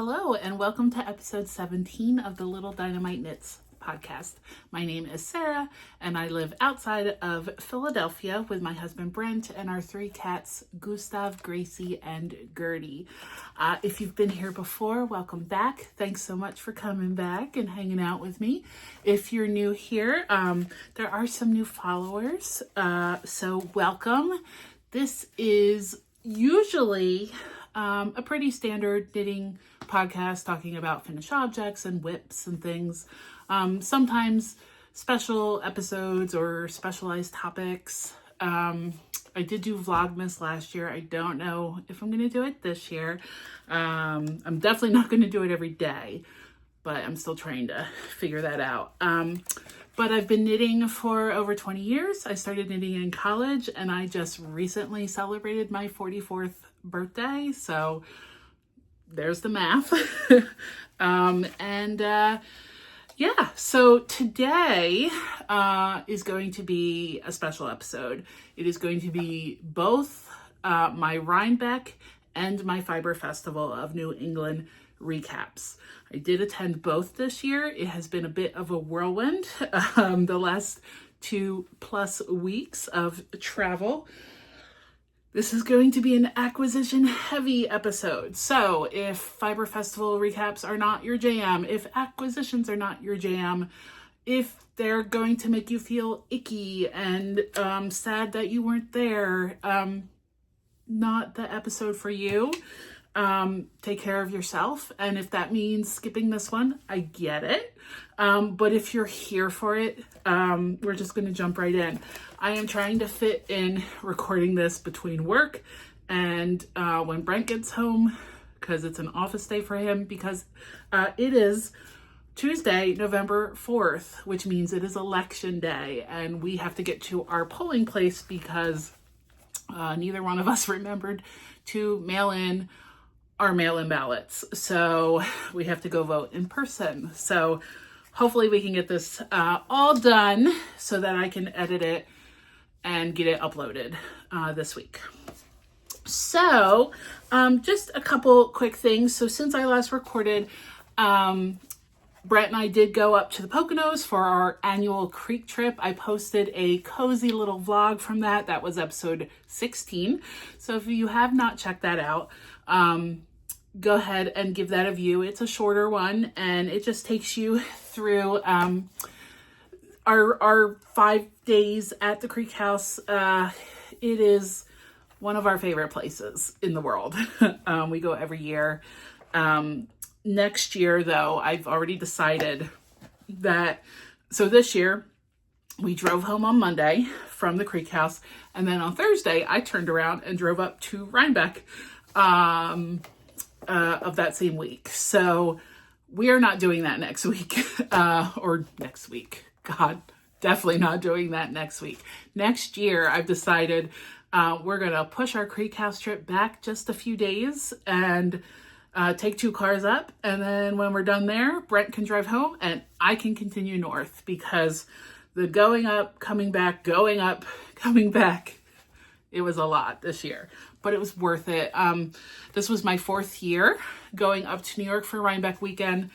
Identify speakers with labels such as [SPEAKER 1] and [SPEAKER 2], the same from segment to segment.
[SPEAKER 1] Hello, and welcome to episode 17 of the Little Dynamite Knits podcast. My name is Sarah, and I live outside of Philadelphia with my husband Brent and our three cats, Gustav, Gracie, and Gertie. If you've been here before, welcome back. Thanks so much for coming back and hanging out with me. If you're new here, there are some new followers, so welcome. This is usually a pretty standard knitting podcast talking about finished objects and whips and things. Sometimes special episodes or specialized topics. I did do Vlogmas last year. I don't know if I'm going to do it this year. I'm definitely not going to do it every day, but I'm still trying to figure that out. But I've been knitting for over 20 years. I started knitting in college, and I just recently celebrated my 44th birthday. So there's the math. Yeah, so today is going to be a special episode. It is going to be both my Rhinebeck and my Fiber Festival of New England recaps. I did attend both this year. It has been a bit of a whirlwind, the last 2+ weeks of travel. This is going to be an acquisition heavy episode. So if Fiber Festival recaps are not your jam, if acquisitions are not your jam, if they're going to make you feel icky and sad that you weren't there, not the episode for you. Take care of yourself. And if that means skipping this one, I get it. But if you're here for it, we're just going to jump right in. I am trying to fit in recording this between work and when Brent gets home, because it's an office day for him, because it is Tuesday, November 4th, which means it is election day, and we have to get to our polling place because neither one of us remembered to mail in our mail-in ballots. So we have to go vote in person. So hopefully we can get this all done so that I can edit it and get it uploaded this week. So just a couple quick things. So since I last recorded, Brent and I did go up to the Poconos for our annual creek trip. I posted a cozy little vlog from that. That was episode 16. So if you have not checked that out, go ahead and give that a view. It's a shorter one, and it just takes you through our 5 days at the Creek House. It is one of our favorite places in the world. We go every year. Next year, though, I've already decided that, so this year, we drove home on Monday from the Creek House, and then on Thursday, I turned around and drove up to Rhinebeck of that same week. So we are not doing that next week, or next week. God, definitely not doing that next week. Next year, I've decided we're going to push our Creek House trip back just a few days and take 2 cars up. And then when we're done there, Brent can drive home and I can continue north, because the going up, coming back, going up, coming back, it was a lot this year, but it was worth it. This was my 4th year going up to New York for Rhinebeck weekend,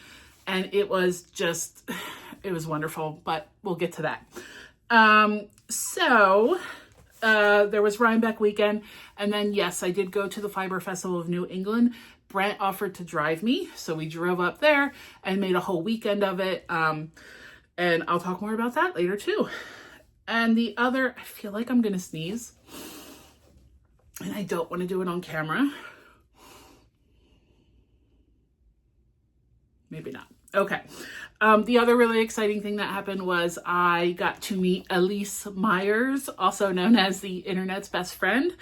[SPEAKER 1] and it was wonderful, but we'll get to that. So there was Rhinebeck weekend, and then yes, I did go to the Fiber Festival of New England. Brent offered to drive me, so we drove up there and made a whole weekend of it. And I'll talk more about that later too. And the other, I feel like I'm gonna sneeze, and I don't want to do it on camera. Maybe not. Okay. The other really exciting thing that happened was I got to meet Elise Myers, also known as the internet's best friend.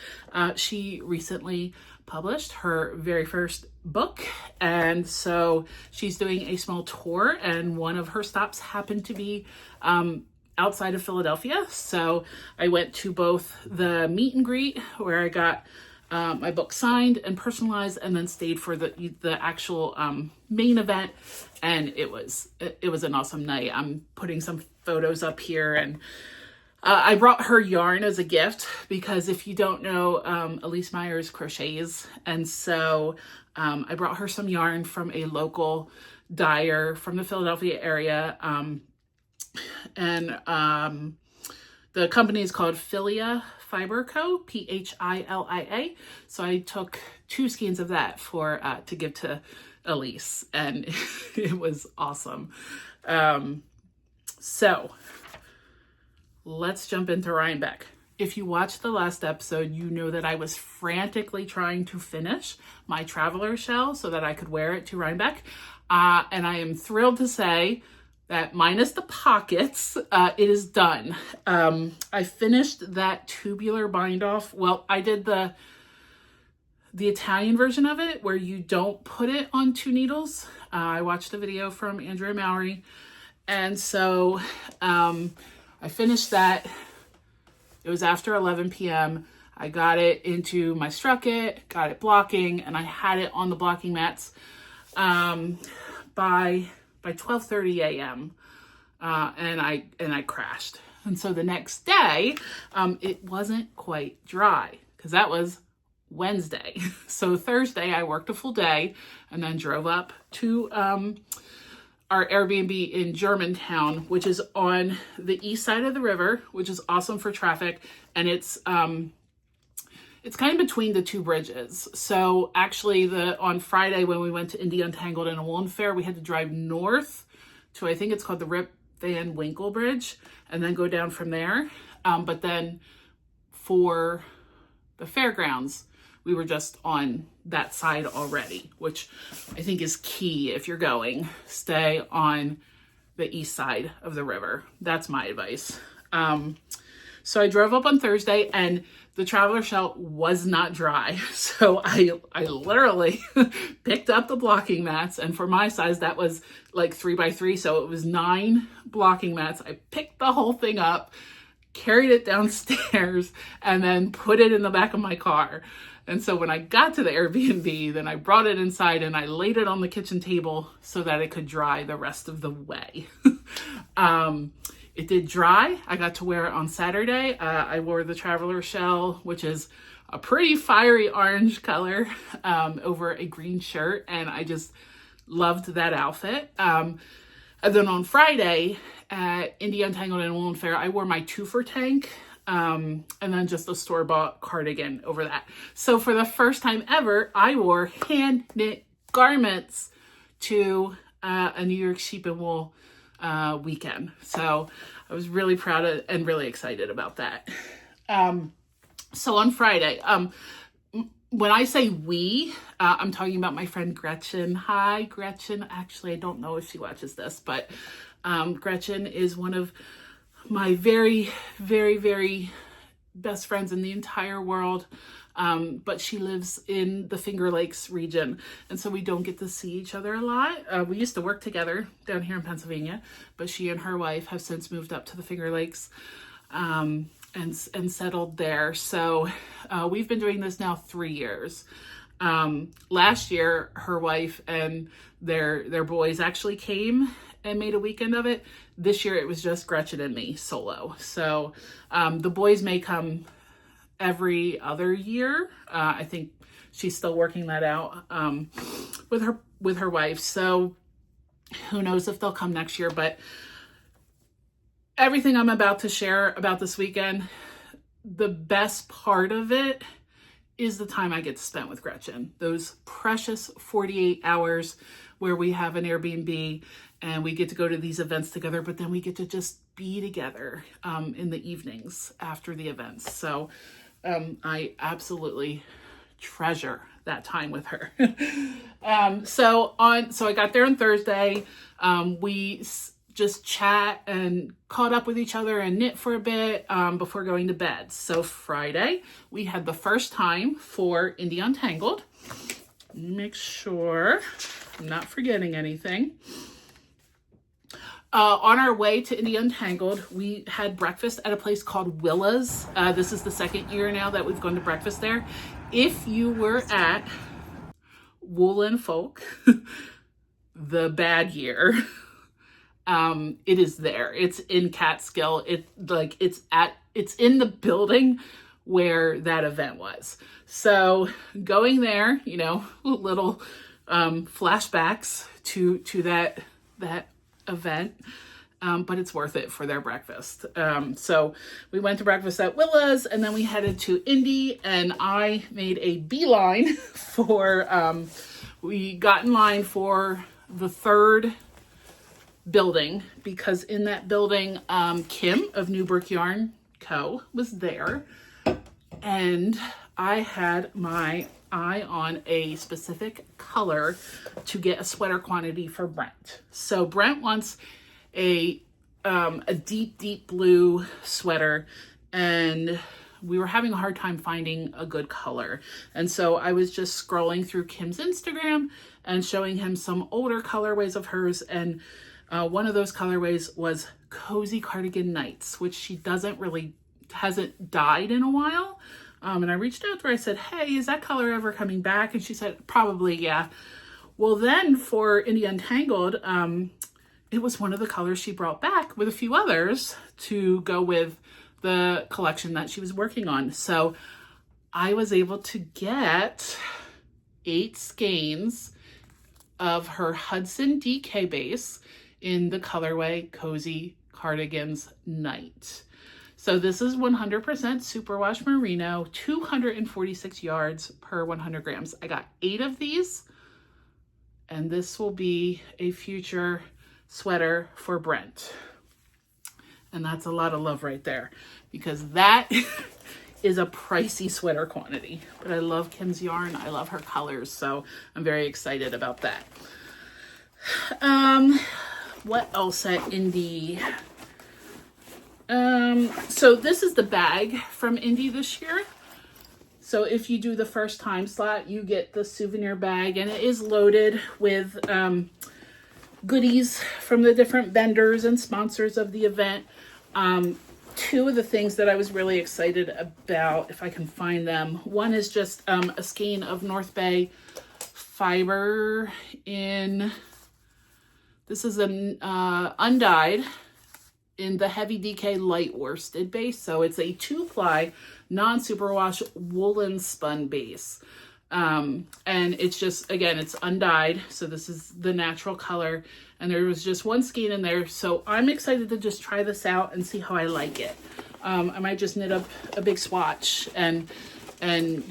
[SPEAKER 1] She recently published her very first book, and so she's doing a small tour, and one of her stops happened to be outside of Philadelphia. So I went to both the meet and greet where I got my book signed and personalized, and then stayed for the actual main event, and it was an awesome night. I'm putting some photos up here, and I brought her yarn as a gift because if you don't know, Elise Myers crochets. And so I brought her some yarn from a local dyer from the Philadelphia area. The company is called Philia Fiber Co., Philia. So I took 2 skeins of that to give to Elise, and it was awesome. So let's jump into Rhinebeck. If you watched the last episode, you know that I was frantically trying to finish my traveler shell so that I could wear it to Rhinebeck. And I am thrilled to say that minus the pockets, it is done. I finished that tubular bind off. Well, I did the Italian version of it where you don't put it on 2 needles. I watched a video from Andrea Mowry. And so I finished that. It was after 11 p.m. I got it into my Strucket, got it blocking, and I had it on the blocking mats by 12:30 a.m. And I crashed. And so the next day, it wasn't quite dry because that was Wednesday. So Thursday, I worked a full day and then drove up to our Airbnb in Germantown, which is on the east side of the river, which is awesome for traffic. And it's kind of between the 2 bridges. So actually on Friday when we went to Indie Untangled and a Woolen Fair, we had to drive north to, I think it's called the Rip Van Winkle Bridge, and then go down from there. But then for the fairgrounds, we were just on that side already, which I think is key if you're going. Stay on the east side of the river. That's my advice. So I drove up on Thursday and the traveler shell was not dry. So I literally picked up the blocking mats, and for my size, that was like 3x3. So it was 9 blocking mats. I picked the whole thing up, carried it downstairs, and then put it in the back of my car. And so when I got to the Airbnb, then I brought it inside and I laid it on the kitchen table so that it could dry the rest of the way. It did dry. I got to wear it on Saturday. I wore the traveler shell, which is a pretty fiery orange color, over a green shirt. And I just loved that outfit. And then on Friday at Indie Untangled and Woolen Fair, I wore my 2 for tank. And then just a store-bought cardigan over that. So for the first time ever, I wore hand-knit garments to a New York Sheep and Wool weekend. So I was really proud of and really excited about that. So on Friday, when I say we, I'm talking about my friend Gretchen. Hi, Gretchen. Actually, I don't know if she watches this, but Gretchen is one of my very, very, very best friends in the entire world. But she lives in the Finger Lakes region. And so we don't get to see each other a lot. We used to work together down here in Pennsylvania, but she and her wife have since moved up to the Finger Lakes, and settled there. So we've been doing this now 3 years. Last year, her wife and their boys actually came and made a weekend of it. This year it was just Gretchen and me solo. So the boys may come every other year. I think she's still working that out with her wife. So who knows if they'll come next year, but everything I'm about to share about this weekend, the best part of it is the time I get to spend with Gretchen. Those precious 48 hours where we have an Airbnb and we get to go to these events together, but then we get to just be together in the evenings after the events. So I absolutely treasure that time with her. So I got there on Thursday. We just chat and caught up with each other and knit for a bit before going to bed. So Friday, we had the first time for Indie Untangled. Make sure I'm not forgetting anything. On our way to Indie Untangled, we had breakfast at a place called Willa's. This is the second year now that we've gone to breakfast there. If you were at Wool and Folk, the bad year, it is there. It's in Catskill. It's in the building where that event was. So going there, little flashbacks to that event. But it's worth it for their breakfast. So we went to breakfast at Willa's, and then we headed to Indy, and I made a beeline we got in line for the third building, because in that building, Kim of Newburgh Yarn Co. was there, and I had my eye on a specific color to get a sweater quantity for Brent. So Brent wants a deep blue sweater, and we were having a hard time finding a good color. And so I was just scrolling through Kim's Instagram and showing him some older colorways of hers, and one of those colorways was Cozy Cardigan Nights, which she hasn't dyed in a while. And I reached out to her. I said, hey, is that color ever coming back? And she said, probably, yeah. Well, then for Indie Untangled, it was one of the colors she brought back with a few others to go with the collection that she was working on. So I was able to get 8 skeins of her Hudson DK base in the colorway Cozy Cardigans Night. So this is 100% superwash merino, 246 yards per 100 grams. I got 8 of these, and this will be a future sweater for Brent. And that's a lot of love right there, because that is a pricey sweater quantity. But I love Kim's yarn. I love her colors, so I'm very excited about that. What else at Indie? So this is the bag from Indie this year. So if you do the first time slot, you get the souvenir bag, and it is loaded with goodies from the different vendors and sponsors of the event. 2 of the things that I was really excited about, if I can find them, one is just a skein of North Bay fiber this is an undyed in the heavy DK light worsted base. So it's a 2-ply non-superwash woolen spun base. And it's just, again, it's undyed. So this is the natural color, and there was just 1 skein in there. So I'm excited to just try this out and see how I like it. I might just knit up a big swatch and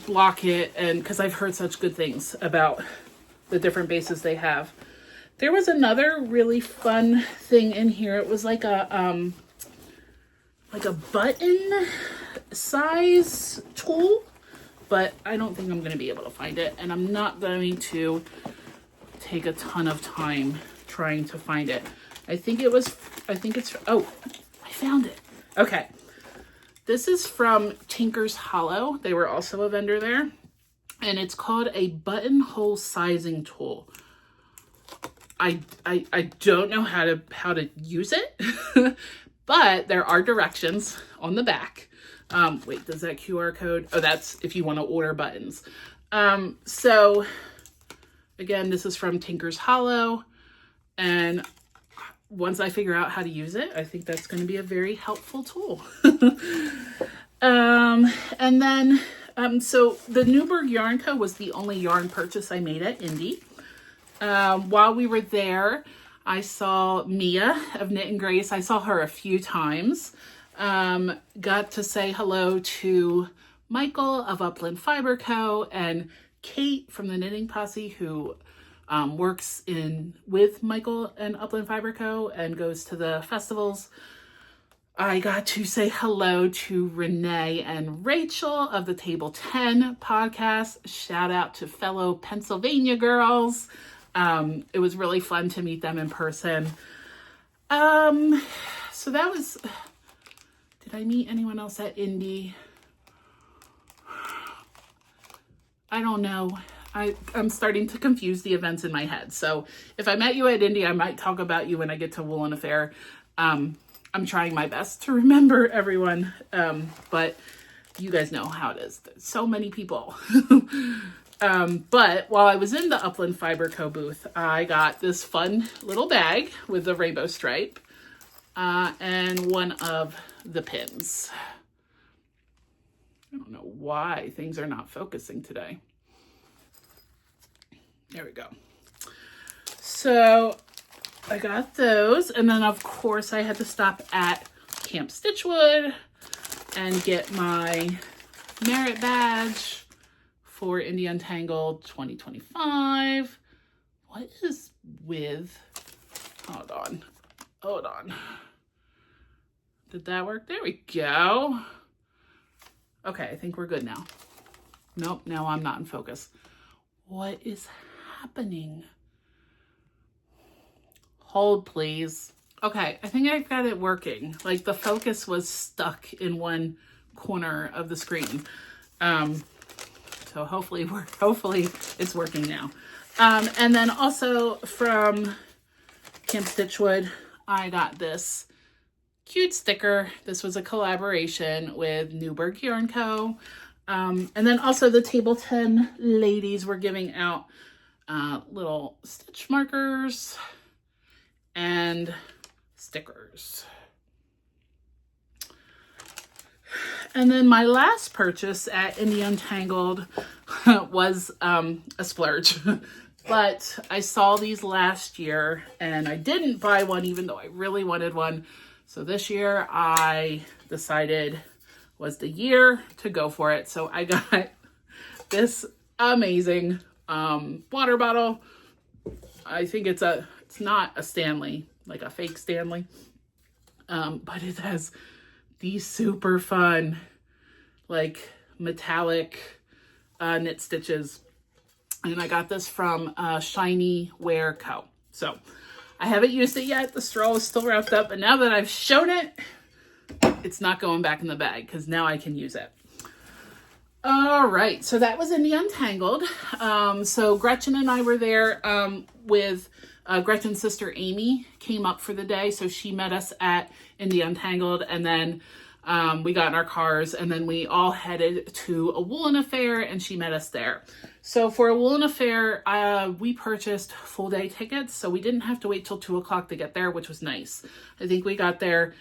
[SPEAKER 1] block it, and because I've heard such good things about the different bases they have. There was another really fun thing in here. It was like a button size tool, but I don't think I'm going to be able to find it, and I'm not going to take a ton of time trying to find it. I think it's, oh, I found it. Okay. This is from Tinker's Hollow. They were also a vendor there, and it's called a buttonhole sizing tool. I don't know how to use it, but there are directions on the back. Wait, does that QR code? Oh, that's if you want to order buttons. So again, this is from Tinker's Hollow, and once I figure out how to use it, I think that's going to be a very helpful tool. And then, so the Newburgh Yarn Co. was the only yarn purchase I made at Indie. While we were there, I saw Mia of Knit and Grace. I saw her a few times. Got to say hello to Michael of Upland Fiber Co. and Kate from the Knitting Posse, who works with Michael and Upland Fiber Co. and goes to the festivals. I got to say hello to Renee and Rachel of the Table 10 podcast. Shout out to fellow Pennsylvania girls. It was really fun to meet them in person. So that was, did I meet anyone else at Indie? I don't know. I'm starting to confuse the events in my head. So if I met you at Indie, I might talk about you when I get to Woolen Affair. I'm trying my best to remember everyone, but you guys know how it is. There's so many people. But while I was in the Upland Fiber Co. booth, I got this fun little bag with the rainbow stripe and one of the pins. I don't know why things are not focusing today. There we go. So I got those, and then of course I had to stop at Camp Stitchwood and get my merit badge for Indie Untangled 2025. What is with, hold on. Did that work? There we go. Okay, I think we're good now. Nope, now I'm not in focus. What is happening? Hold, please. Okay, I think I've got it working. Like the focus was stuck in one corner of the screen. So hopefully it's working now. And then also from Camp Stitchwood, I got this cute sticker. This was a collaboration with Newburgh Yarn Co. And then also the Table 10 ladies were giving out little stitch markers and stickers. And then my last purchase at Indie Untangled was a splurge. But I saw these last year and I didn't buy one even though I really wanted one. So this year I decided was the year to go for it. So I got this amazing water bottle. I think it's not a Stanley, like a fake Stanley. But it has these super fun, like metallic knit stitches. And I got this from Shiny Wear Co. So I haven't used it yet. The straw is still wrapped up. But now that I've shown it, it's not going back in the bag because now I can use it. All right. So that was Indie Untangled. So Gretchen and I were there with Gretchen's sister Aime came up for the day. So she met us at Indie Untangled. And then we got in our cars and then we all headed to a woolen affair and she met us there. So for a woolen affair, we purchased full day tickets. So we didn't have to wait till 2 o'clock to get there, which was nice. I think we got there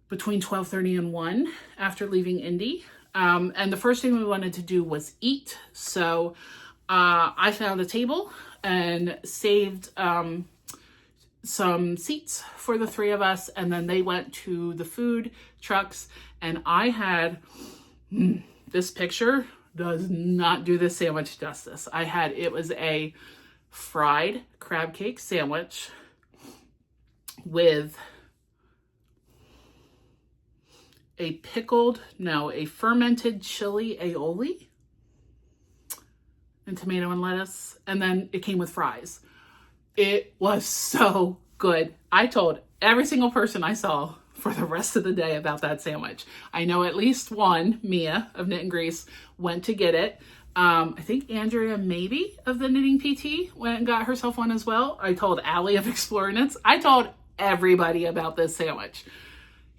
[SPEAKER 1] between 12:30 and 1 after leaving Indy. And the first thing we wanted to do was eat. So I found a table and saved some seats for the three of us. And then they went to the food trucks and I had, this picture does not do this sandwich justice. It was a fried crab cake sandwich with a fermented chili aioli and tomato and lettuce. And then it came with fries. It was so good. I told every single person I saw for the rest of the day about that sandwich. I know at least one, Mia of Knit and Grease, went to get it. I think Andrea maybe of the Knitting PT went and got herself one as well. I told Allie of Explorer Knits. I told everybody about this sandwich.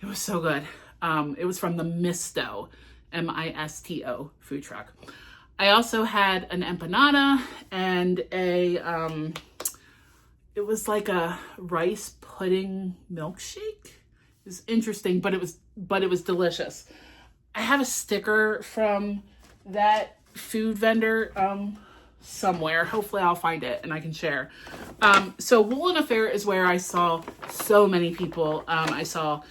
[SPEAKER 1] It was so good. It was from the Misto, M-I-S-T-O food truck. I also had an empanada and it was like a rice pudding milkshake. It was interesting, but it was delicious. I have a sticker from that food vendor somewhere. Hopefully I'll find it and I can share. So Woolen Affair is where I saw so many people. I saw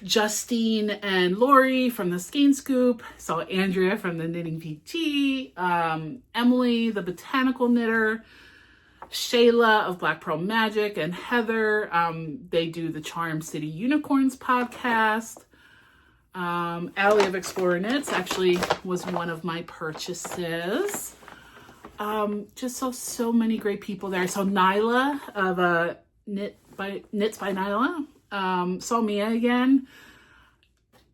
[SPEAKER 1] Justine and Lori from the Skein Scoop. I saw Andrea from the Knitting PT. Emily, the Botanical Knitter. Shayla of Black Pearl Magic and Heather. They do the Charm City Unicorns podcast. Allie of Explorer Knits actually was one of my purchases. Just saw so many great people there. I saw Nyla of Knits by Nyla. Saw Mia again.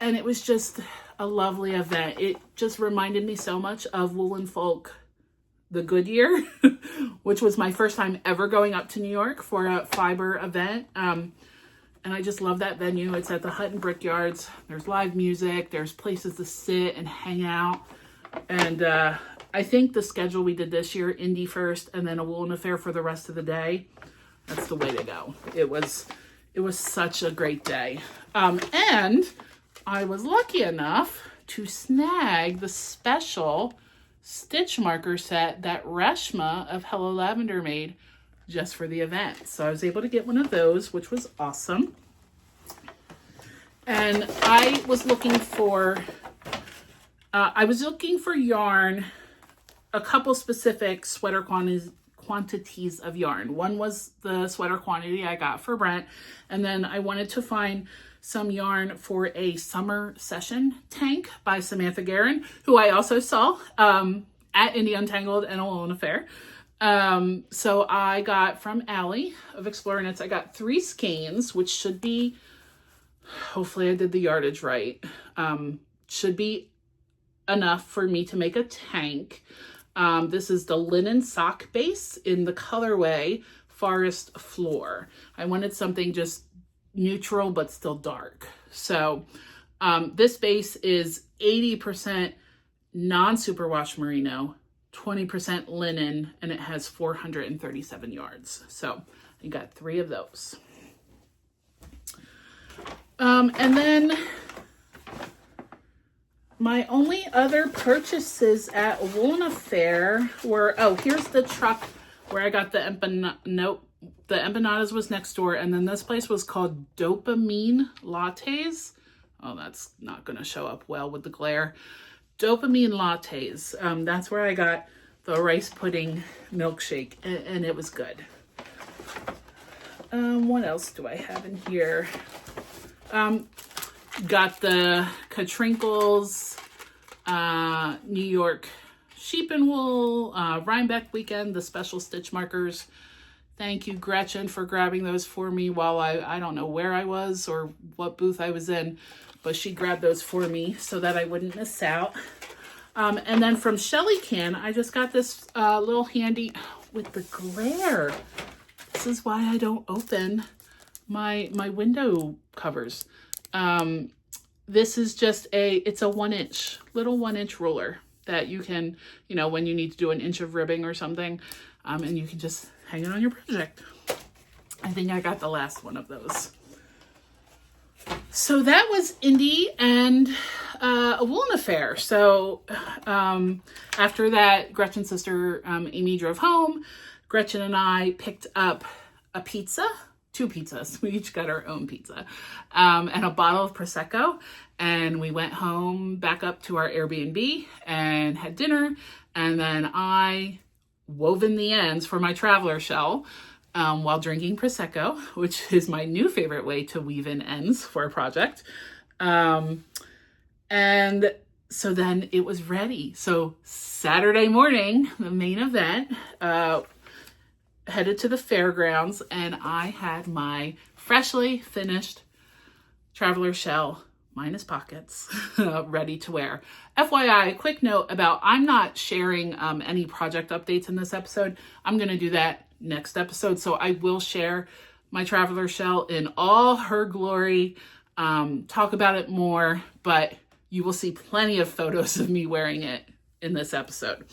[SPEAKER 1] And it was just a lovely event. It just reminded me so much of Woolen Folk the Goodyear, which was my first time ever going up to New York for a fiber event. And I just love that venue. It's at the Hut and Brickyards. There's live music. There's places to sit and hang out. And I think the schedule we did this year, Indy first and then a Woolen Affair for the rest of the day, that's the way to go. It was such a great day. And I was lucky enough to snag the special stitch marker set that Reshma of Hello Lavender made just for the event. So I was able to get one of those, which was awesome. And I was looking for yarn, a couple specific sweater quantities of yarn. One was the sweater quantity I got for Brent, and then I wanted to find some yarn for a summer session tank by Samantha Guerin, who I also saw at Indie Untangled and a Woolen Affair. So I got from Allie of Explorer Knits, I got 3 skeins, which should be, hopefully I did the yardage right, should be enough for me to make a tank. This is the linen sock base in the colorway Forest Floor. I wanted something just neutral but still dark. So this base is 80% non-superwash merino, 20% linen, and it has 437 yards. So I got 3 of those. And then my only other purchases at Woolen Affair were, here's the truck where I got the the empanadas was next door, and then this place was called Dopamine Lattes. Oh, that's not going to show up well with the glare. Dopamine Lattes. That's where I got the rice pudding milkshake, and it was good. What else do I have in here? Got the Katrinkles, New York Sheep and Wool, Rhinebeck weekend, the special stitch markers. Thank you, Gretchen, for grabbing those for me while I don't know where I was or what booth I was in, but she grabbed those for me so that I wouldn't miss out. And then from Shelly Can, I just got this little handy, with the glare. This is why I don't open my window covers. This is just it's a 1-inch, little 1-inch ruler that you can, when you need to do an inch of ribbing or something, and you can just hang it on your project. I think I got the last one of those. So that was Indie and a Woolen Affair. So after that, Gretchen's sister, Aime, drove home. Gretchen and I picked up a pizza, 2 pizzas. We each got our own pizza, and a bottle of Prosecco. And we went home back up to our Airbnb and had dinner. And then I wove in the ends for my traveler shell while drinking Prosecco, which is my new favorite way to weave in ends for a project. And so then it was ready. So Saturday morning, the main event, headed to the fairgrounds, and I had my freshly finished traveler shell, minus pockets, ready to wear. FYI, quick note about, I'm not sharing any project updates in this episode. I'm going to do that next episode. So I will share my traveler shell in all her glory, talk about it more, but you will see plenty of photos of me wearing it in this episode.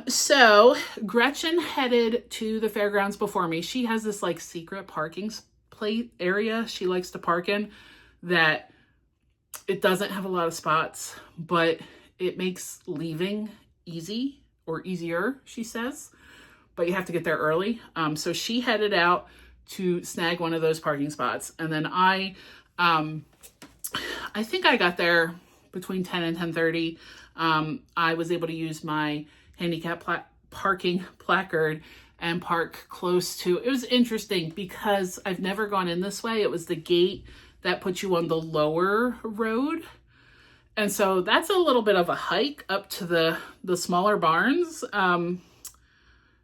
[SPEAKER 1] So Gretchen headed to the fairgrounds before me. She has this like secret parking plate area she likes to park in that it doesn't have a lot of spots, but it makes leaving easy, or easier, she says, but you have to get there early. So she headed out to snag one of those parking spots. And then I think I got there between 10 and 10:30. I was able to use my handicap parking placard and park close to, it was interesting because I've never gone in this way. It was the gate that puts you on the lower road. And so that's a little bit of a hike up to the smaller barns.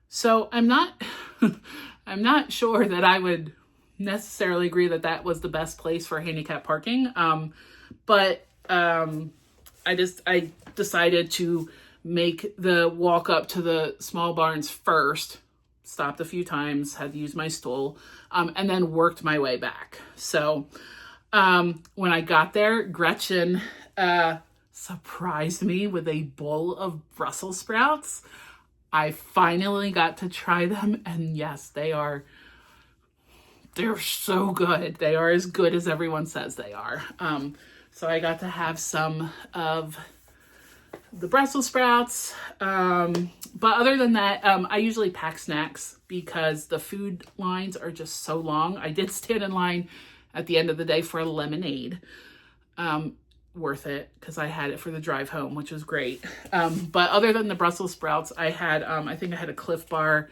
[SPEAKER 1] So I'm not sure that I would necessarily agree that that was the best place for handicap parking. But I decided to make the walk up to the small barns first, stopped a few times, had to use my stool, and then worked my way back. So when I got there, Gretchen surprised me with a bowl of Brussels sprouts. I finally got to try them, and yes, they're so good. They are as good as everyone says they are. So I got to have some of the Brussels sprouts. But other than that, I usually pack snacks because the food lines are just so long. I did stand in line at the end of the day for a lemonade. Worth it because I had it for the drive home, which was great. But other than the Brussels sprouts, I had, I think I had a Cliff Bar.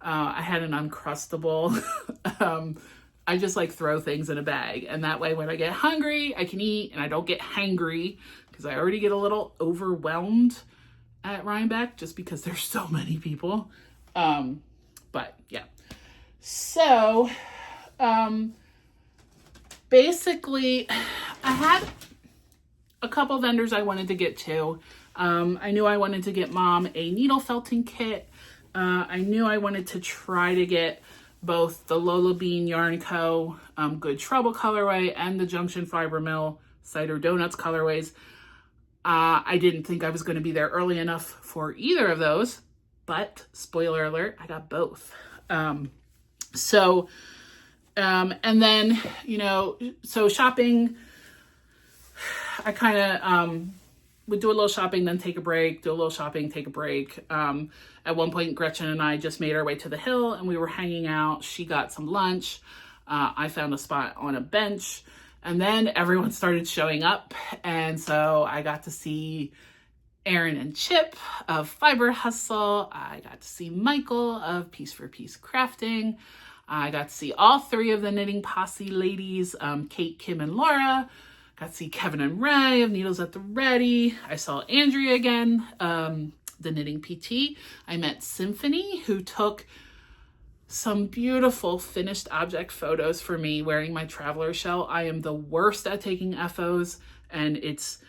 [SPEAKER 1] I had an Uncrustable. I just like throw things in a bag. And that way when I get hungry, I can eat and I don't get hangry because I already get a little overwhelmed at Rhinebeck just because there's so many people. But yeah. So, basically I had a couple vendors I wanted to get to. I knew I wanted to get Mom a needle felting kit. I knew I wanted to try to get both the Lola Bean Yarn Co. Good Trouble colorway and the Junction Fiber Mill Cider Donuts colorways. I didn't think I was going to be there early enough for either of those, but spoiler alert, I got both. And then, so shopping, I kind of would do a little shopping, then take a break, do a little shopping, take a break. At one point, Gretchen and I just made our way to the hill and we were hanging out. She got some lunch. I found a spot on a bench and then everyone started showing up. And so I got to see Aaron and Chip of Fiber Hustle. I got to see Michael of Piece for Piece Crafting. I got to see all three of the Knitting Posse ladies, Kate, Kim, and Laura. Got to see Kevin and Ray of Needles at the Ready. I saw Andrea again, the Knitting PT. I met Symphony, who took some beautiful finished object photos for me wearing my traveler shell. I am the worst at taking FOs, and it's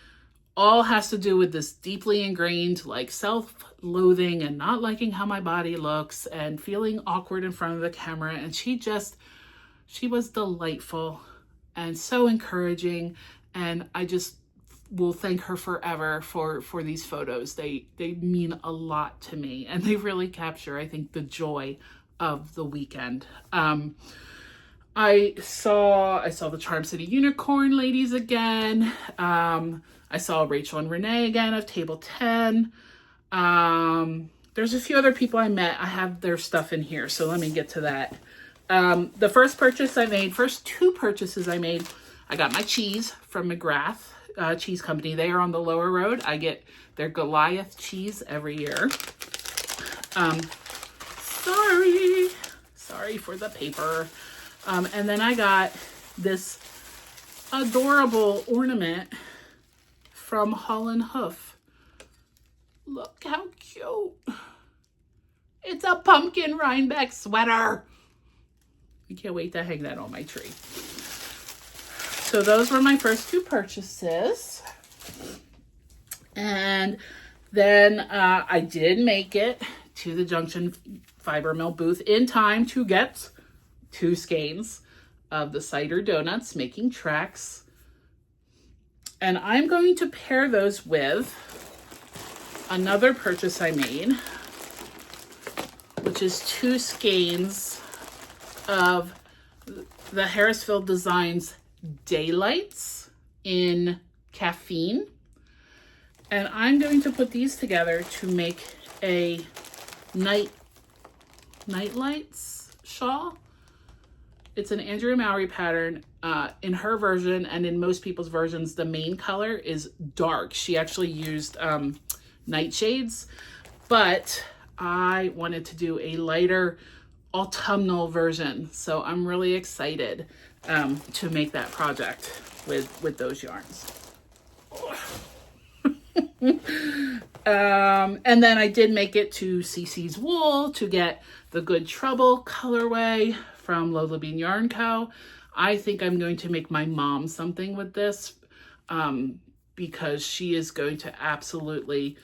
[SPEAKER 1] all has to do with this deeply ingrained like self-loathing and not liking how my body looks and feeling awkward in front of the camera. And she was delightful and so encouraging, and I just will thank her forever for these photos. They mean a lot to me, and they really capture, I think, the joy of the weekend. I saw the Charm City Unicorn ladies again. I saw Rachel and Renee again of Table 10. There's a few other people I met. I have their stuff in here, so let me get to that. The first two purchases I made, I got my cheese from McGrath Cheese Company. They are on the Lower Road. I get their Goliath cheese every year. Sorry for the paper. And then I got this adorable ornament from Holland Hoof. Look how cute. It's a pumpkin Rhinebeck sweater. I can't wait to hang that on my tree. So those were my first two purchases. And then I did make it to the Junction Fiber Mill booth in time to get 2 skeins of the cider donuts making tracks. And I'm going to pair those with another purchase I made, which is 2 skeins of the Harrisville Designs Daylights in caffeine. And I'm going to put these together to make a night lights shawl. It's an Andrea Mowry pattern. In her version and in most people's versions, the main color is dark. She actually used nightshades, but I wanted to do a lighter autumnal version. So I'm really excited to make that project with those yarns. And then I did make it to CC's Wool to get the Good Trouble colorway from Lola Bean Yarn Co. I think I'm going to make my mom something with this because she is going to absolutely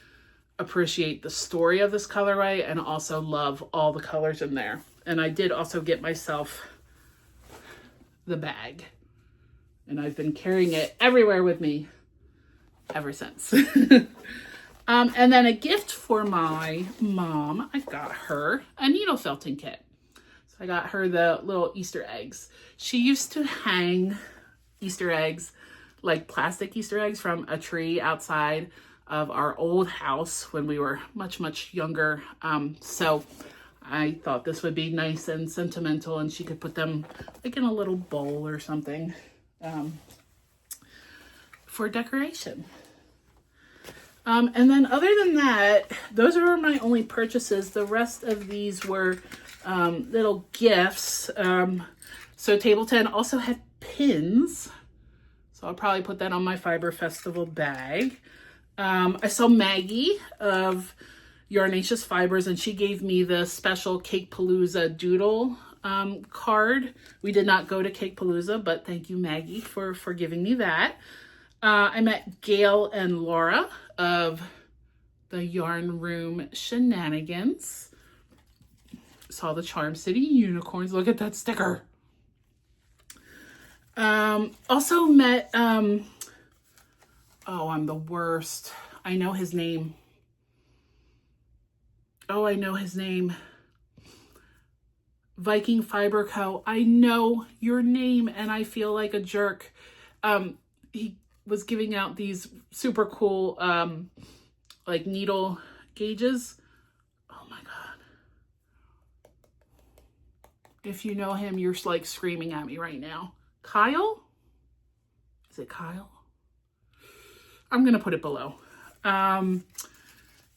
[SPEAKER 1] appreciate the story of this colorway and also love all the colors in there. And I did also get myself the bag, and I've been carrying it everywhere with me ever since. And then a gift for my mom, I got her a needle felting kit. So I got her the little Easter eggs. She used to hang Easter eggs, like plastic Easter eggs, from a tree outside of our old house when we were much, much younger. So I thought this would be nice and sentimental, and she could put them like in a little bowl or something for decoration. And then other than that, those were my only purchases. The rest of these were little gifts. So Table 10 also had pins. So I'll probably put that on my Fiber Festival bag. I saw Maggie of Yarnaceous Fibers, and she gave me the special Cake Palooza doodle card. We did not go to Cake Palooza, but thank you, Maggie, for giving me that. I met Gail and Laura of the Yarn Room Shenanigans. Saw the Charm City Unicorns. Look at that sticker. Also met, oh, I'm the worst. I know his name. Oh, I know his name. Viking Fiber Co. I know your name and I feel like a jerk. He was giving out these super cool like needle gauges. Oh my god. If you know him, you're like screaming at me right now. Kyle? Is it Kyle? I'm gonna put it below. And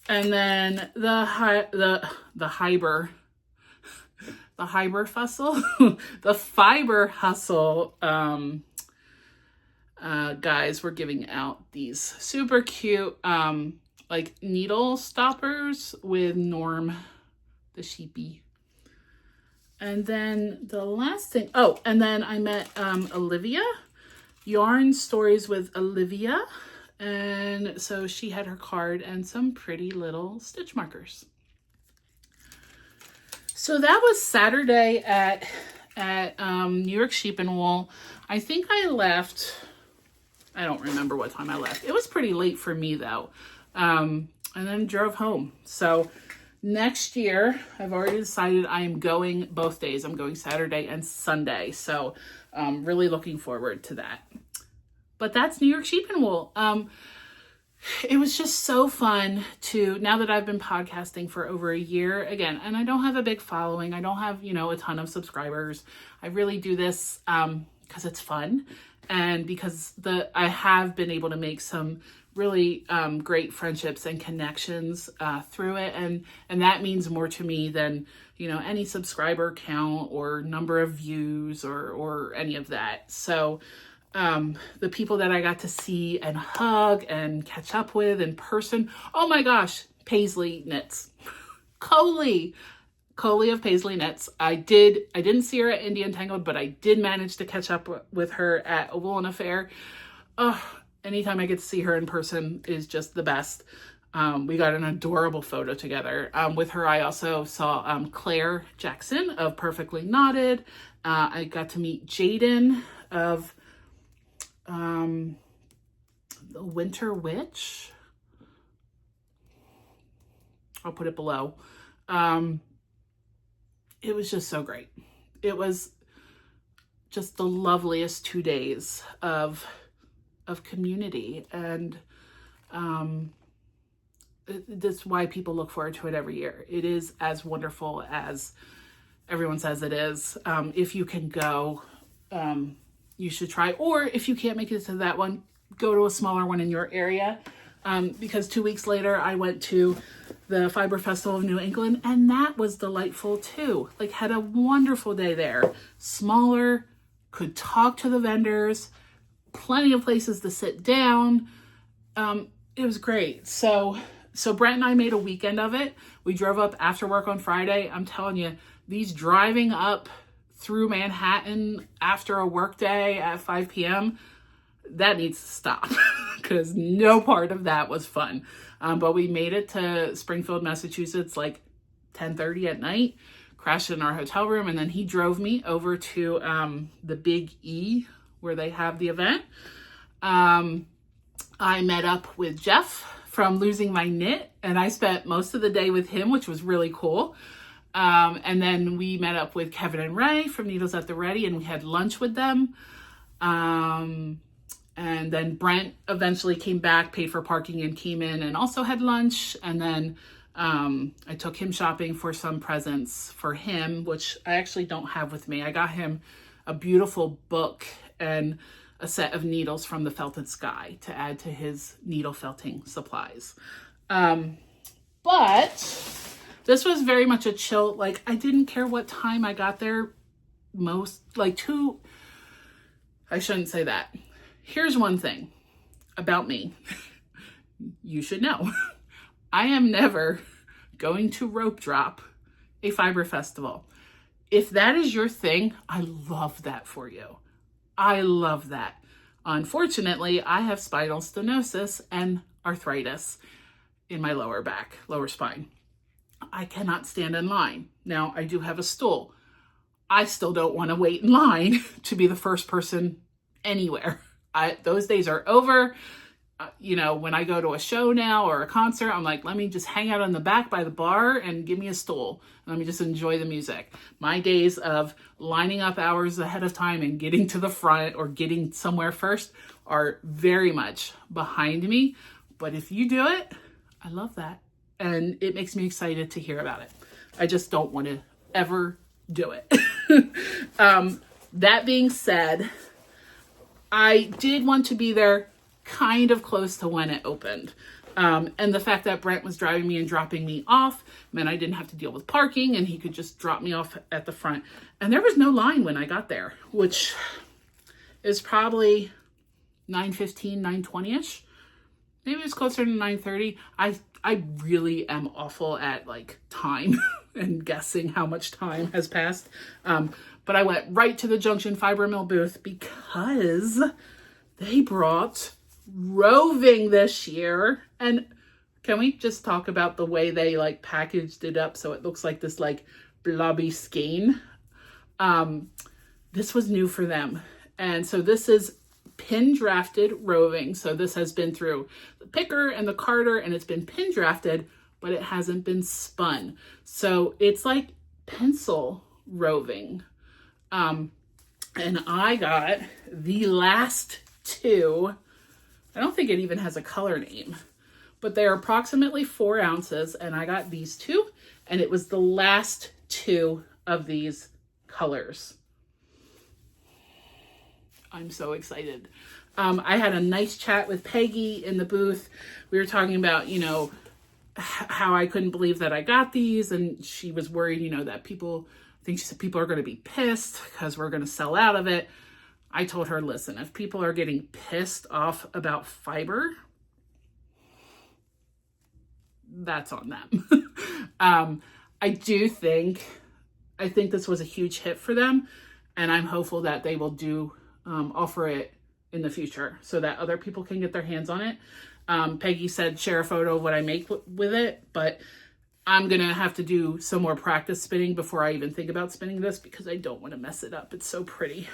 [SPEAKER 1] then the Fiber Hustle, the Fiber Hustle guys were giving out these super cute like needle stoppers with Norm the sheepy. And then the last thing, oh, and then I met Olivia, Yarn Stories with Olivia. And so she had her card and some pretty little stitch markers. So that was Saturday at New York Sheep and Wool. I think I left, I don't remember what time I left. It was pretty late for me though. And then drove home. So next year, I've already decided I am going both days. I'm going Saturday and Sunday. So really looking forward to that. But that's New York Sheep and Wool. It was just so fun to, now that I've been podcasting for over a year again, and I don't have a big following. I don't have, a ton of subscribers. I really do this because it's fun. And because I have been able to make some really great friendships and connections through it. And that means more to me than, any subscriber count or number of views or any of that. So the people that I got to see and hug and catch up with in person. Oh my gosh, Pasley Knits. Coley of Pasley Knits. I didn't see her at Indian Tangled, but I did manage to catch up with her at a Woolen Affair. Anytime I get to see her in person is just the best. We got an adorable photo together. With her, I also saw Claire Jackson of Perfectly Knotted. I got to meet Jaden of the Winter Witch. I'll put it below. It was just so great. It was just the loveliest 2 days of community, and that's why people look forward to it every year. It is as wonderful as everyone says it is. If you can go, you should try, or if you can't make it to that one, go to a smaller one in your area, because 2 weeks later I went to the Fiber Festival of New England, and that was delightful too. Like, had a wonderful day there. Smaller, could talk to the vendors, plenty of places to sit down. It was great. So Brent and I made a weekend of it. We drove up after work on Friday. I'm telling you, these driving up through Manhattan after a work day at 5 p.m., that needs to stop because no part of that was fun. But we made it to Springfield, Massachusetts, like 10:30 at night, crashed in our hotel room, and then he drove me over to the Big E where they have the event. I met up with Jeff from Losing My Knit, and I spent most of the day with him, which was really cool. And then we met up with Kevin and Ray from Needles at the Ready, and we had lunch with them. And then Brent eventually came back, paid for parking, and came in and also had lunch. And then I took him shopping for some presents for him, which I actually don't have with me. I got him a beautiful book and a set of needles from the Felted Sky to add to his needle felting supplies. But this was very much a chill, like, I didn't care what time I got there. I shouldn't say that. Here's one thing about me. You should know. I am never going to rope drop a fiber festival. If that is your thing, I love that for you. I love that. Unfortunately, I have spinal stenosis and arthritis in my lower spine. I cannot stand in line. Now, I do have a stool. I still don't want to wait in line to be the first person anywhere. Those days are over. When I go to a show now or a concert, I'm like, let me just hang out in the back by the bar and give me a stool. Let me just enjoy the music. My days of lining up hours ahead of time and getting to the front or getting somewhere first are very much behind me. But if you do it, I love that. And it makes me excited to hear about it. I just don't want to ever do it. That being said, I did want to be there kind of close to when it opened. And the fact that Brent was driving me and dropping me off meant I didn't have to deal with parking and he could just drop me off at the front. And there was no line when I got there, which is probably 9:15, 9:20-ish. Maybe it's closer to 9:30. I really am awful at like time and guessing how much time has passed. But I went right to the Junction Fiber Mill booth because they brought roving this year. And can we just talk about the way they like packaged it up so it looks like this like blobby skein? This was new for them. And so this is pin drafted roving. So this has been through the picker and the carder and it's been pin drafted, but it hasn't been spun. So it's like pencil roving. And I got the last two. I don't think it even has a color name, but they're approximately 4 ounces. And I got these two, and it was the last two of these colors. I'm so excited. I had a nice chat with Peggy in the booth. We were talking about, how I couldn't believe that I got these. And she was worried, that she said people are going to be pissed because we're going to sell out of it. I told her, listen, if people are getting pissed off about fiber, that's on them. I think this was a huge hit for them. And I'm hopeful that they will offer it in the future so that other people can get their hands on it. Peggy said, share a photo of what I make with it, but I'm going to have to do some more practice spinning before I even think about spinning this because I don't want to mess it up. It's so pretty.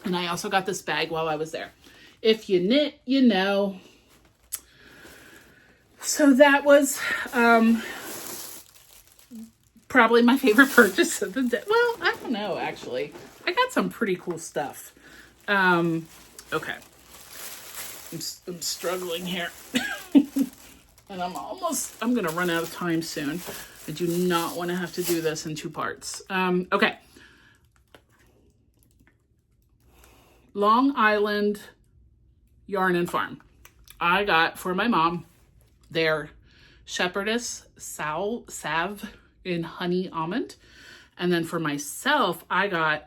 [SPEAKER 1] And I also got this bag while I was there. If you knit, you know. So that was probably my favorite purchase of the day. Well, I don't know, actually. I got some pretty cool stuff. Okay. I'm struggling here. And I'm going to run out of time soon. I do not want to have to do this in 2 parts. Okay. Long Island Yarn and Farm. I got for my mom their Shepherdess Salve in Honey Almond. And then for myself, I got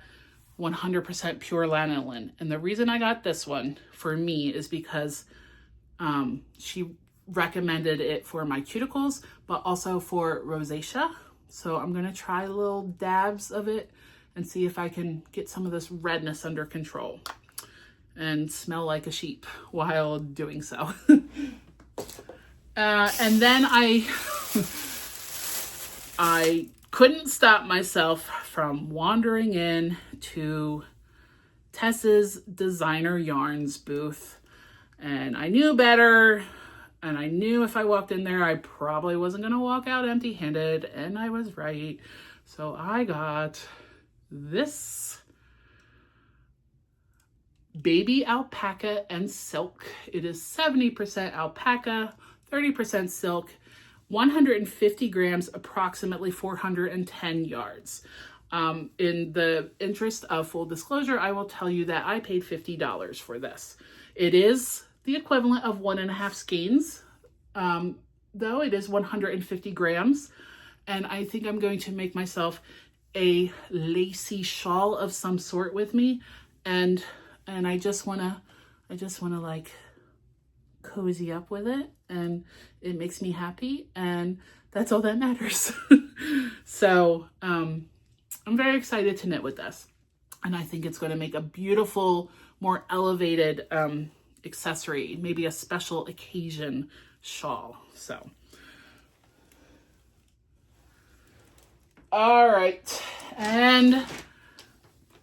[SPEAKER 1] 100% pure lanolin. And the reason I got this one for me is because she recommended it for my cuticles, but also for rosacea. So I'm going to try little dabs of it and see if I can get some of this redness under control and smell like a sheep while doing so. And then I couldn't stop myself from wandering in to Tess's Designer Yarns booth. And I knew better. And I knew if I walked in there, I probably wasn't going to walk out empty-handed. And I was right. So I got this baby alpaca and silk. It is 70% alpaca, 30% silk, 150 grams, approximately 410 yards. In the interest of full disclosure, I will tell you that I paid $50 for this. It is the equivalent of 1.5 skeins, though it is 150 grams. And I think I'm going to make myself a lacy shawl of some sort with me. And I just wanna like cozy up with it, and it makes me happy, and that's all that matters. So, I'm very excited to knit with this. And I think it's going to make a beautiful, more elevated accessory, maybe a special occasion shawl. So, all right. And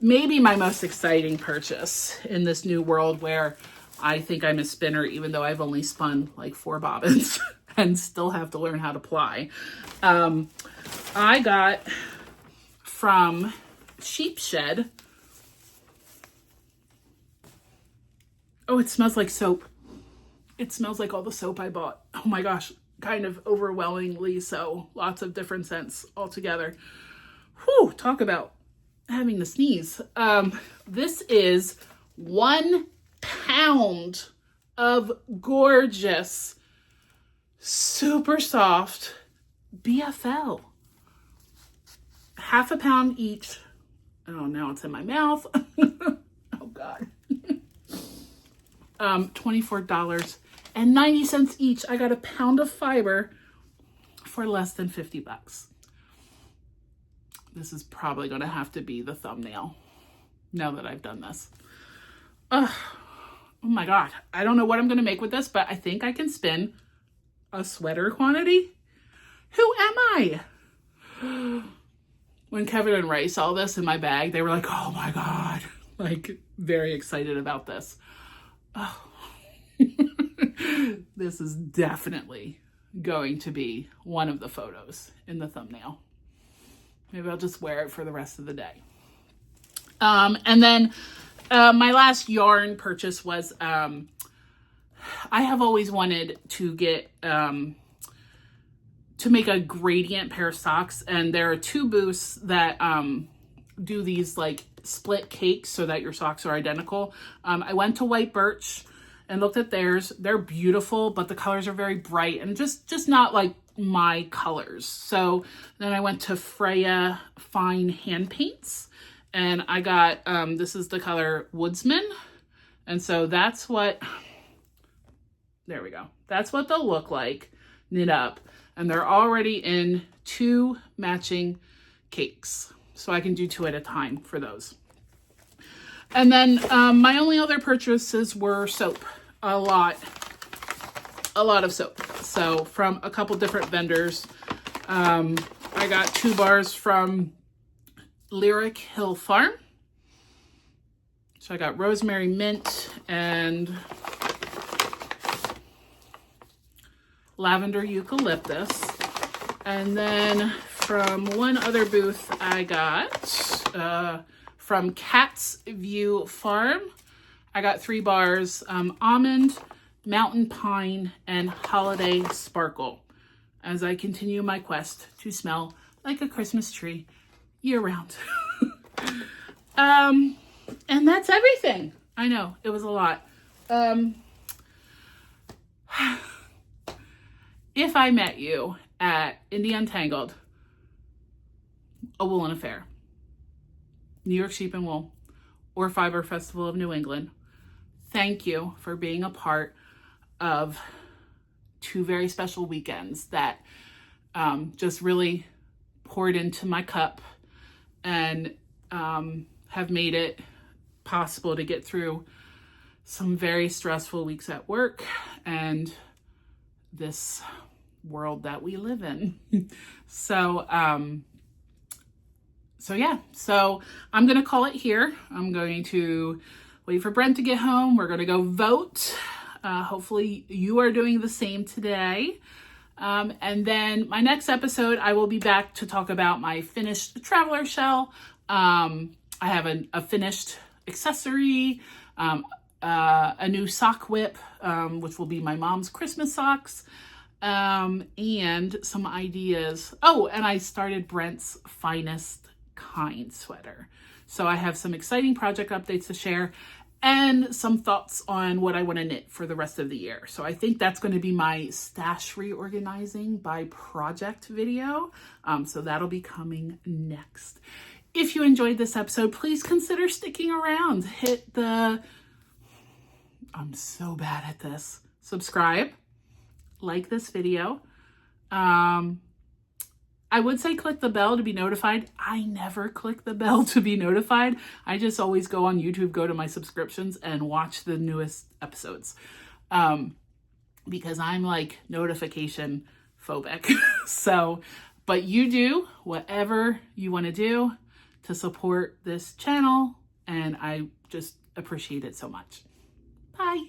[SPEAKER 1] maybe my most exciting purchase in this new world where I think I'm a spinner, even though I've only spun like 4 bobbins and still have to learn how to ply. I got from Sheepshed. Oh, it smells like soap. It smells like all the soap I bought. Oh my gosh, kind of overwhelmingly so. Lots of different scents all together. Whew, talk about having to sneeze. This is 1 pound of gorgeous, super soft BFL. Half a pound each. Oh, now it's in my mouth. Oh God. $24.90 each. I got a pound of fiber for less than 50 bucks. This is probably going to have to be the thumbnail now that I've done this. Oh my God. I don't know what I'm going to make with this, but I think I can spin a sweater quantity. Who am I? When Kevin and Ray saw this in my bag, they were like, oh my God, like very excited about this. Oh. This is definitely going to be one of the photos in the thumbnail. Maybe I'll just wear it for the rest of the day. And then my last yarn purchase was, I have always wanted to get, to make a gradient pair of socks. And there are 2 booths that do these like split cakes so that your socks are identical. I went to White Birch and looked at theirs. They're beautiful, but the colors are very bright and just not like my colors. So then I went to Freya Fine Hand Paints, and I got, this is the color Woodsman. And so that's what, there we go. That's what they'll look like knit up. And they're already in 2 matching cakes. So I can do 2 at a time for those. And then my only other purchases were soap. A lot of soap. So from a couple different vendors. I got 2 bars from Lyric Hill Farm. So I got rosemary mint and lavender eucalyptus. And then from one other booth I got from Cat's View Farm, I got 3 bars, almond, mountain pine, and holiday sparkle, as I continue my quest to smell like a Christmas tree year round. And that's everything. I know, it was a lot. If I met you at Indie Untangled, a Woolen Affair, New York Sheep and Wool, or Fiber Festival of New England, thank you for being a part of 2 very special weekends that just really poured into my cup and have made it possible to get through some very stressful weeks at work and this world that we live in. So yeah, so I'm going to call it here. I'm going to wait for Brent to get home. We're going to go vote. Hopefully you are doing the same today. And then my next episode, I will be back to talk about my finished traveler shell. I have a finished accessory, a new sock whip, which will be my mom's Christmas socks, and some ideas. Oh, and I started Brent's Finest Kind sweater. So I have some exciting project updates to share and some thoughts on what I want to knit for the rest of the year. So I think that's going to be my stash reorganizing by project video. So that'll be coming next. If you enjoyed this episode, please consider sticking around. Hit the, I'm so bad at this, subscribe, like this video. I would say click the bell to be notified. I never click the bell to be notified. I just always go on YouTube, go to my subscriptions, and watch the newest episodes. Because I'm like notification phobic. So, but you do whatever you want to do to support this channel, and I just appreciate it so much. Bye.